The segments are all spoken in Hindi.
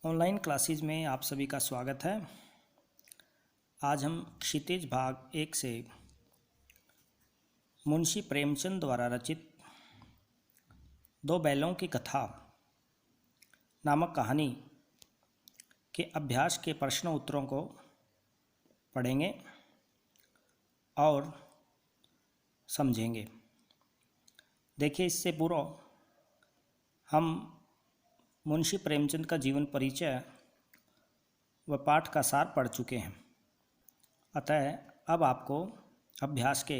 ऑनलाइन क्लासेज में आप सभी का स्वागत है। आज हम क्षितिज भाग 1 से मुंशी प्रेमचंद द्वारा रचित दो बैलों की कथा नामक कहानी के अभ्यास के प्रश्न उत्तरों को पढ़ेंगे और समझेंगे। देखिए, इससे पूर्व हम मुंशी प्रेमचंद का जीवन परिचय व पाठ का सार पढ़ चुके हैं। अतः अब आपको अभ्यास के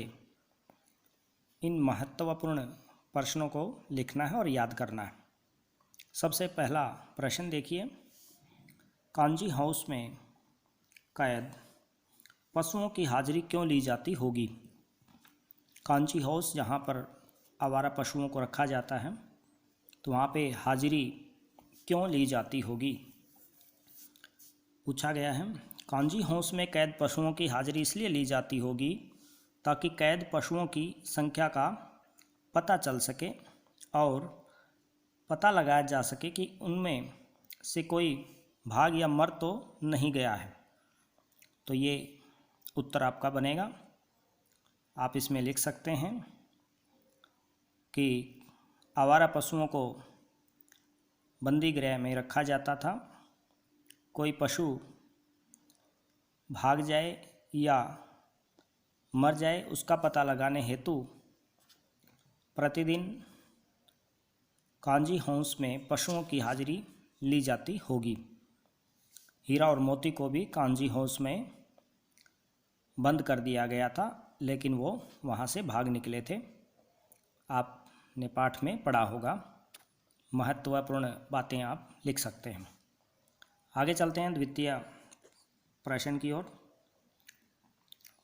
इन महत्वपूर्ण प्रश्नों को लिखना है और याद करना है। सबसे पहला प्रश्न देखिए, कांजी हाउस में कैद पशुओं की हाजिरी क्यों ली जाती होगी? कांजी हाउस जहाँ पर आवारा पशुओं को रखा जाता है, तो वहाँ पे हाजिरी क्यों ली जाती होगी? पूछा गया है। कांजी हाउस में कैद पशुओं की हाजिरी इसलिए ली जाती होगी ताकि कैद पशुओं की संख्या का पता चल सके और पता लगाया जा सके कि उनमें से कोई भाग या मर तो नहीं गया है। तो ये उत्तर आपका बनेगा। आप इसमें लिख सकते हैं कि आवारा पशुओं को बंदी गृह में रखा जाता था। कोई पशु भाग जाए या मर जाए, उसका पता लगाने हेतु प्रतिदिन कांजी हाउस में पशुओं की हाजिरी ली जाती होगी। हीरा और मोती को भी कांजी हाउस में बंद कर दिया गया था, लेकिन वो वहाँ से भाग निकले थे। आपने पाठ में पढ़ा होगा। महत्वपूर्ण बातें आप लिख सकते हैं। आगे चलते हैं द्वितीय प्रश्न की ओर।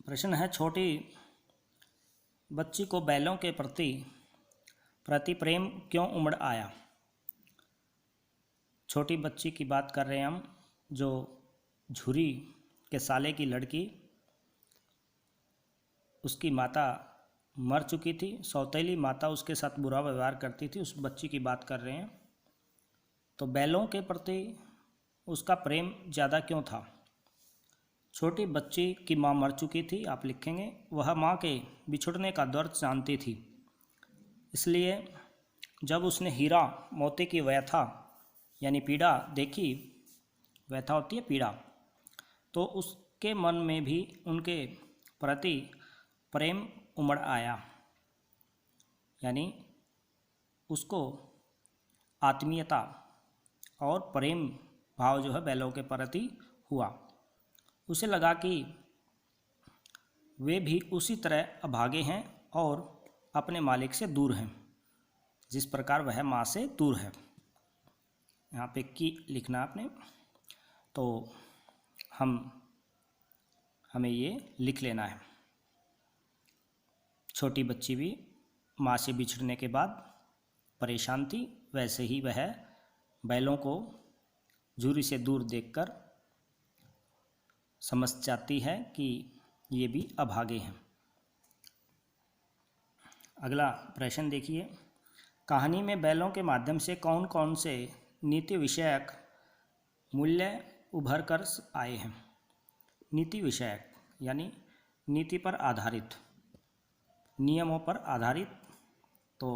प्रश्न है, छोटी बच्ची को बैलों के प्रति प्रेम क्यों उमड़ आया? छोटी बच्ची की बात कर रहे हैं हम, जो झुरी के साले की लड़की, उसकी माता मर चुकी थी। सौतेली माता उसके साथ बुरा व्यवहार करती थी। उस बच्ची की बात कर रहे हैं। तो बैलों के प्रति उसका प्रेम ज़्यादा क्यों था? छोटी बच्ची की माँ मर चुकी थी। आप लिखेंगे, वह माँ के बिछुड़ने का दर्द जानती थी, इसलिए जब उसने हीरा मोती की व्यथा यानी पीड़ा देखी, व्यथा होती है पीड़ा, तो उसके मन में भी उनके प्रति प्रेम उमड़ आया। यानी उसको आत्मीयता और प्रेम भाव जो है बैलों के प्रति हुआ। उसे लगा कि वे भी उसी तरह अभागे हैं और अपने मालिक से दूर हैं, जिस प्रकार वह माँ से दूर है। यहाँ पे की लिखना आपने, तो हमें ये लिख लेना है। छोटी बच्ची भी माँ से बिछड़ने के बाद परेशान थी, वैसे ही वह बैलों को झुरी से दूर देखकर समझ जाती है कि ये भी अभागे हैं। अगला प्रश्न देखिए, कहानी में बैलों के माध्यम से कौन कौन से नीति विषयक मूल्य उभर कर आए हैं? नीति विषयक यानी नीति पर आधारित, नियमों पर आधारित। तो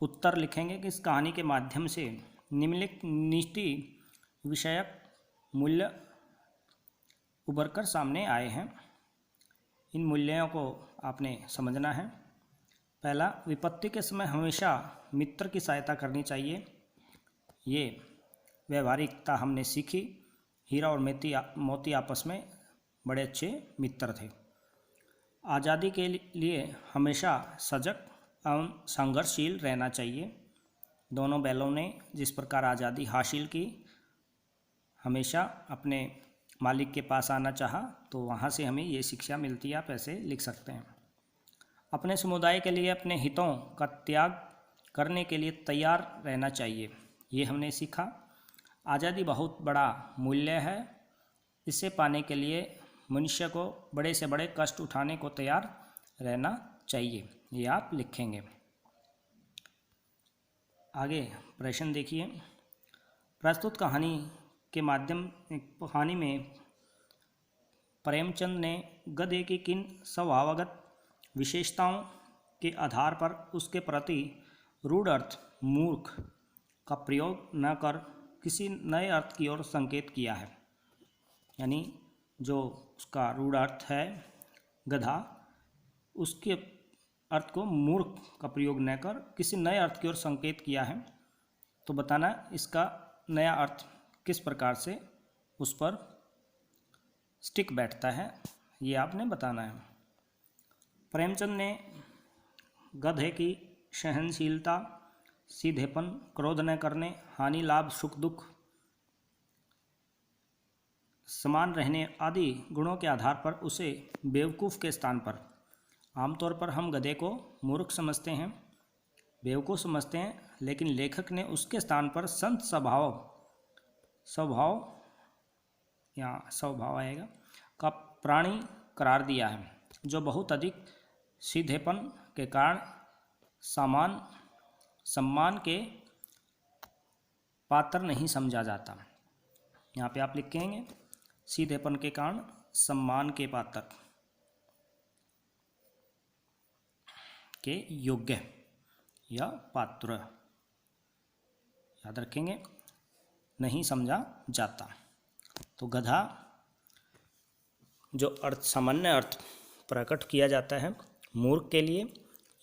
उत्तर लिखेंगे कि इस कहानी के माध्यम से निम्नलिखित नीति विषयक मूल्य उभर कर सामने आए हैं। इन मूल्यों को आपने समझना है। पहला, विपत्ति के समय हमेशा मित्र की सहायता करनी चाहिए। ये व्यवहारिकता हमने सीखी। हीरा और मोती आपस में बड़े अच्छे मित्र थे। आज़ादी के लिए हमेशा सजग एवं संघर्षशील रहना चाहिए। दोनों बैलों ने जिस प्रकार आज़ादी हासिल की, हमेशा अपने मालिक के पास आना चाहा, तो वहाँ से हमें ये शिक्षा मिलती है। आप ऐसे लिख सकते हैं। अपने समुदाय के लिए अपने हितों का त्याग करने के लिए तैयार रहना चाहिए। ये हमने सीखा। आज़ादी बहुत बड़ा मूल्य है। इसे पाने के लिए मनुष्य को बड़े से बड़े कष्ट उठाने को तैयार रहना चाहिए। ये आप लिखेंगे। आगे प्रश्न देखिए, प्रस्तुत कहानी में प्रेमचंद ने गधे की किन स्वभावगत विशेषताओं के आधार पर उसके प्रति रूढ़ अर्थ मूर्ख का प्रयोग न कर किसी नए अर्थ की ओर संकेत किया है। यानी जो उसका रूढ़ अर्थ है गधा, उसके अर्थ को मूर्ख का प्रयोग न कर किसी नए अर्थ की ओर संकेत किया है। तो बताना इसका नया अर्थ किस प्रकार से उस पर स्टिक बैठता है, ये आपने बताना है। प्रेमचंद ने गधे की सहनशीलता, सीधेपन, क्रोध न करने, हानि लाभ सुख दुख समान रहने आदि गुणों के आधार पर उसे बेवकूफ़ के स्थान पर, आमतौर पर हम गधे को मूर्ख समझते हैं, बेवकूफ़ समझते हैं, लेकिन लेखक ने उसके स्थान पर संत स्वभाव आएगा का प्राणी करार दिया है, जो बहुत अधिक सीधेपन के कारण सम्मान के पात्र नहीं समझा जाता। यहाँ पे आप लिखेंगे सीधेपन के कारण सम्मान के पात्र के योग्य या पात्र, याद रखेंगे, नहीं समझा जाता। तो गधा जो अर्थ सामान्य अर्थ प्रकट किया जाता है मूर्ख के लिए,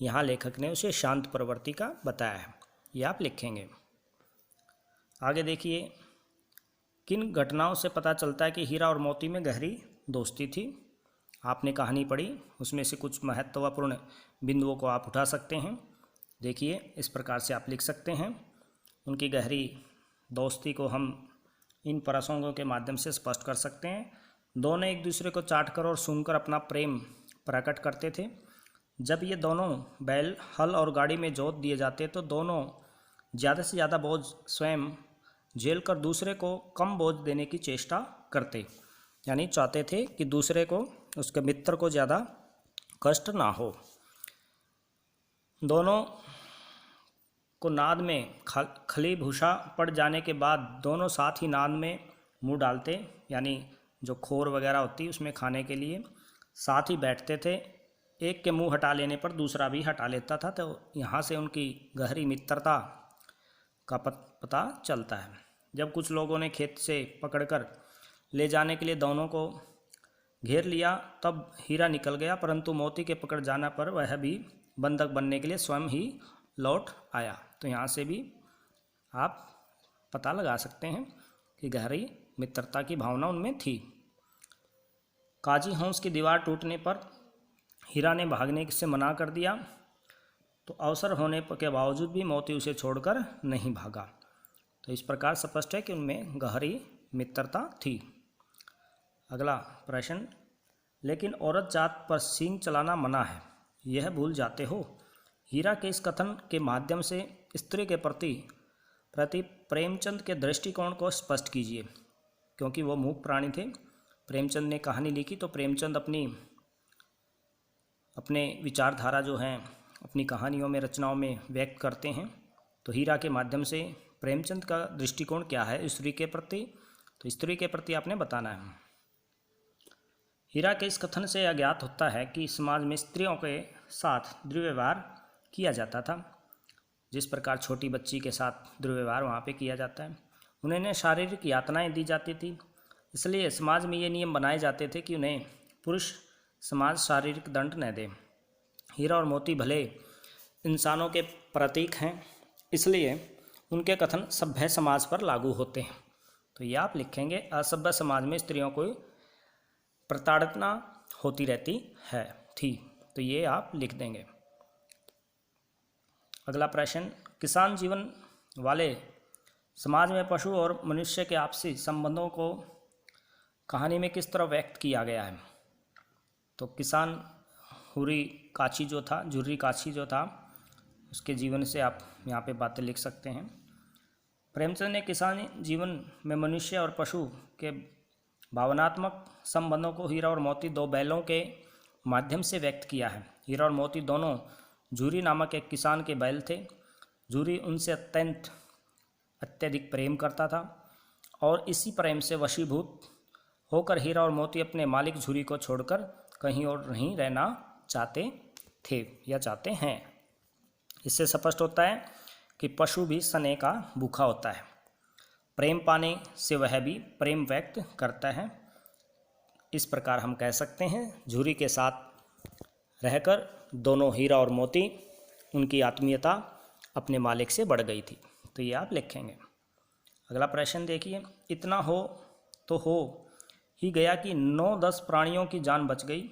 यहाँ लेखक ने उसे शांत प्रवृत्ति का बताया है, ये आप लिखेंगे। आगे देखिए, किन घटनाओं से पता चलता है कि हीरा और मोती में गहरी दोस्ती थी। आपने कहानी पढ़ी, उसमें से कुछ महत्वपूर्ण बिंदुओं को आप उठा सकते हैं। देखिए, इस प्रकार से आप लिख सकते हैं। उनकी गहरी दोस्ती को हम इन प्रसंगों के माध्यम से स्पष्ट कर सकते हैं। दोनों एक दूसरे को चाटकर और सूंघकर अपना प्रेम प्रकट करते थे। जब ये दोनों बैल हल और गाड़ी में जोत दिए जाते तो दोनों ज़्यादा से ज़्यादा बोझ स्वयं झेल कर दूसरे को कम बोझ देने की चेष्टा करते, यानी चाहते थे कि दूसरे को, उसके मित्र को ज़्यादा कष्ट ना हो। दोनों को नाद में खली भूसा पड़ जाने के बाद दोनों साथ ही नाद में मुंह डालते, यानी जो खोर वगैरह होती उसमें खाने के लिए साथ ही बैठते थे। एक के मुंह हटा लेने पर दूसरा भी हटा लेता था। तो यहाँ से उनकी गहरी मित्रता का पता चलता है। जब कुछ लोगों ने खेत से पकड़कर ले जाने के लिए दोनों को घेर लिया तब हीरा निकल गया, परंतु मोती के पकड़ जाने पर वह भी बंधक बनने के लिए स्वयं ही लौट आया। तो यहाँ से भी आप पता लगा सकते हैं कि गहरी मित्रता की भावना उनमें थी। काजी हंस की दीवार टूटने पर हीरा ने भागने से मना कर दिया, तो अवसर होने के बावजूद भी मोती उसे छोड़कर नहीं भागा। तो इस प्रकार स्पष्ट है कि उनमें गहरी मित्रता थी। अगला प्रश्न, लेकिन औरत जात पर सींग चलाना मना है, यह भूल जाते हो। हीरा के इस कथन के माध्यम से स्त्री के प्रति प्रेमचंद के दृष्टिकोण को स्पष्ट कीजिए। क्योंकि वो मूक प्राणी थे, प्रेमचंद ने कहानी लिखी तो प्रेमचंद अपने विचारधारा जो हैं अपनी कहानियों में, रचनाओं में व्यक्त करते हैं। तो हीरा के माध्यम से प्रेमचंद का दृष्टिकोण क्या है स्त्री के प्रति, तो स्त्री के प्रति आपने बताना है। हीरा के इस कथन से अज्ञात होता है कि समाज में स्त्रियों के साथ दुर्व्यवहार किया जाता था। जिस प्रकार छोटी बच्ची के साथ दुर्व्यवहार वहाँ पे किया जाता है, उन्हें शारीरिक यातनाएं दी जाती थी। इसलिए समाज में ये नियम बनाए जाते थे कि उन्हें पुरुष समाज शारीरिक दंड न दे। हीरा और मोती भले इंसानों के प्रतीक हैं, इसलिए उनके कथन सभ्य समाज पर लागू होते हैं। तो ये आप लिखेंगे, असभ्य समाज में स्त्रियों को प्रताड़ना होती रहती है थी। तो ये आप लिख देंगे। अगला प्रश्न, किसान जीवन वाले समाज में पशु और मनुष्य के आपसी संबंधों को कहानी में किस तरह व्यक्त किया गया है। तो किसान झुर्री काछी जो था उसके जीवन से आप यहाँ पे बातें लिख सकते हैं। प्रेमचंद ने किसान जीवन में मनुष्य और पशु के भावनात्मक संबंधों को हीरा और मोती दो बैलों के माध्यम से व्यक्त किया है। हीरा और मोती दोनों झुर्री नामक एक किसान के बैल थे। झुर्री उनसे अत्यंत अत्यधिक प्रेम करता था और इसी प्रेम से वशीभूत होकर हीरा और मोती अपने मालिक झुरी को छोड़कर कहीं और नहीं रहना चाहते थे या चाहते हैं। इससे स्पष्ट होता है कि पशु भी स्नेह का भूखा होता है। प्रेम पाने से वह भी प्रेम व्यक्त करता है। इस प्रकार हम कह सकते हैं झुरी के साथ रहकर दोनों हीरा और मोती उनकी आत्मीयता अपने मालिक से बढ़ गई थी। तो ये आप लिखेंगे। अगला प्रश्न देखिए, इतना हो तो हो ही गया कि 9-10 प्राणियों की जान बच गई,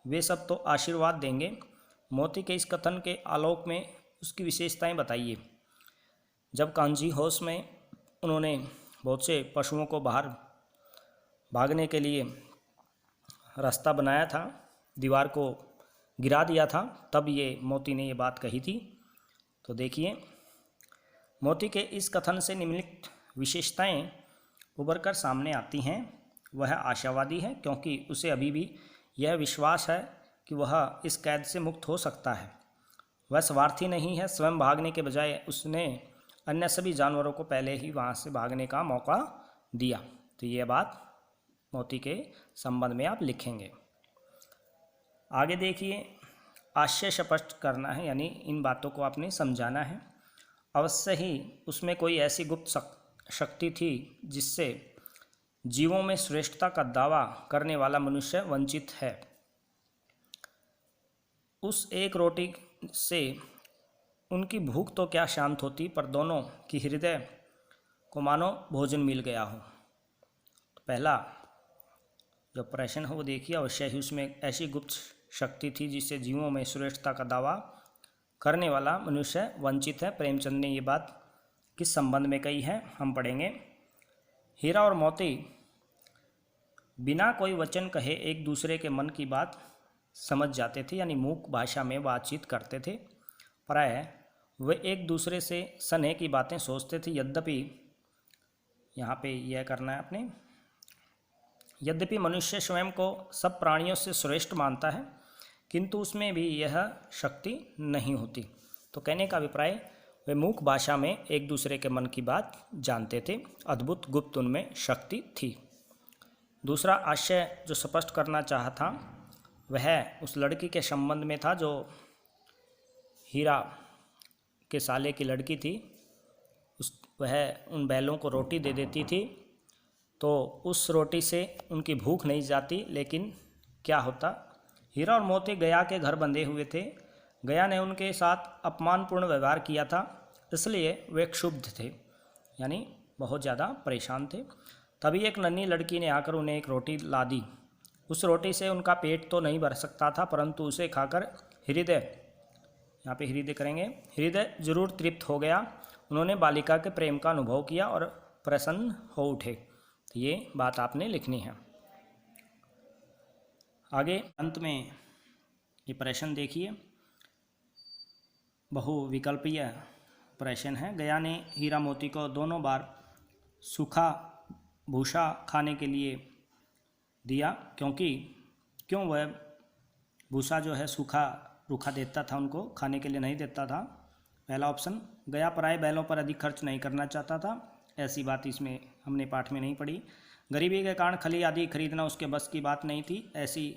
वे सब तो आशीर्वाद देंगे। मोती के इस कथन के आलोक में उसकी विशेषताएं बताइए। जब कान्जी होश में उन्होंने बहुत से पशुओं को बाहर भागने के लिए रास्ता बनाया था, दीवार को गिरा दिया था, तब ये मोती ने ये बात कही थी। तो देखिए, मोती के इस कथन से निम्नलिखित विशेषताएं उभर कर सामने आती हैं। वह आशावादी है क्योंकि उसे अभी भी यह विश्वास है कि वह इस कैद से मुक्त हो सकता है। वह स्वार्थी नहीं है, स्वयं भागने के बजाय उसने अन्य सभी जानवरों को पहले ही वहाँ से भागने का मौका दिया। तो ये बात मोती के संबंध में आप लिखेंगे। आगे देखिए, आशय स्पष्ट करना है, यानी इन बातों को आपने समझाना है। अवश्य ही उसमें कोई ऐसी गुप्त शक्ति थी जिससे जीवों में श्रेष्ठता का दावा करने वाला मनुष्य वंचित है। उस एक रोटी से उनकी भूख तो क्या शांत होती, पर दोनों की हृदय को मानो भोजन मिल गया हो। तो पहला जो प्रश्न है वो देखिए, अवश्य ही उसमें ऐसी गुप्त शक्ति थी जिससे जीवों में श्रेष्ठता का दावा करने वाला मनुष्य वंचित है। प्रेमचंद ने ये बात किस संबंध में कही है, हम पढ़ेंगे। हीरा और मोती बिना कोई वचन कहे एक दूसरे के मन की बात समझ जाते थे, यानी मूक भाषा में बातचीत करते थे। प्रायः वे एक दूसरे से स्नेह की बातें सोचते थे। यद्यपि यहाँ पे यह करना है अपने, यद्यपि मनुष्य स्वयं को सब प्राणियों से श्रेष्ठ मानता है, किंतु उसमें भी यह शक्ति नहीं होती। तो कहने का अभिप्राय, वे मूक भाषा में एक दूसरे के मन की बात जानते थे। अद्भुत गुप्त उनमें शक्ति थी। दूसरा आशय जो स्पष्ट करना चाहा था वह उस लड़की के संबंध में था जो हीरा के साले की लड़की थी। वह उन बैलों को रोटी दे देती थी, तो उस रोटी से उनकी भूख नहीं जाती। लेकिन क्या होता, हीरा और मोती गया के घर बंधे हुए थे। गया ने उनके साथ अपमानपूर्ण व्यवहार किया था, इसलिए वे क्षुब्ध थे, यानी बहुत ज़्यादा परेशान थे। तभी एक नन्ही लड़की ने आकर उन्हें एक रोटी ला दी। उस रोटी से उनका पेट तो नहीं भर सकता था, परंतु उसे खाकर हृदय, यहाँ पे हृदय करेंगे, हृदय जरूर तृप्त हो गया। उन्होंने बालिका के प्रेम का अनुभव किया और प्रसन्न हो उठे। तो ये बात आपने लिखनी है। आगे अंत में ये प्रश्न देखिए, बहुविकल्पीय प्रश्न है। गया ने हीरा मोती को दोनों बार सूखा भूसा खाने के लिए दिया, क्यों वह भूसा जो है सूखा रूखा देता था, उनको खाने के लिए नहीं देता था। पहला ऑप्शन, गया पराए बैलों पर अधिक खर्च नहीं करना चाहता था। ऐसी बात इसमें हमने पाठ में नहीं पढ़ी। गरीबी के कारण खली आदि खरीदना उसके बस की बात नहीं थी, ऐसी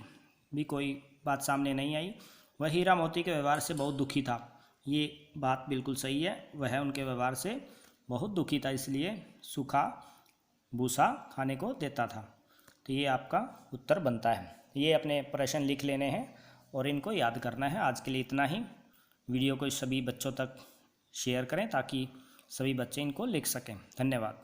भी कोई बात सामने नहीं आई। वह हीरा मोती के व्यवहार से बहुत दुखी था, ये बात बिल्कुल सही है। वह उनके व्यवहार से बहुत दुखी था, इसलिए सूखा भूसा खाने को देता था। तो ये आपका उत्तर बनता है। ये अपने प्रश्न लिख लेने हैं और इनको याद करना है। आज के लिए इतना ही। वीडियो को सभी बच्चों तक शेयर करें ताकि सभी बच्चे इनको लिख सकें। धन्यवाद।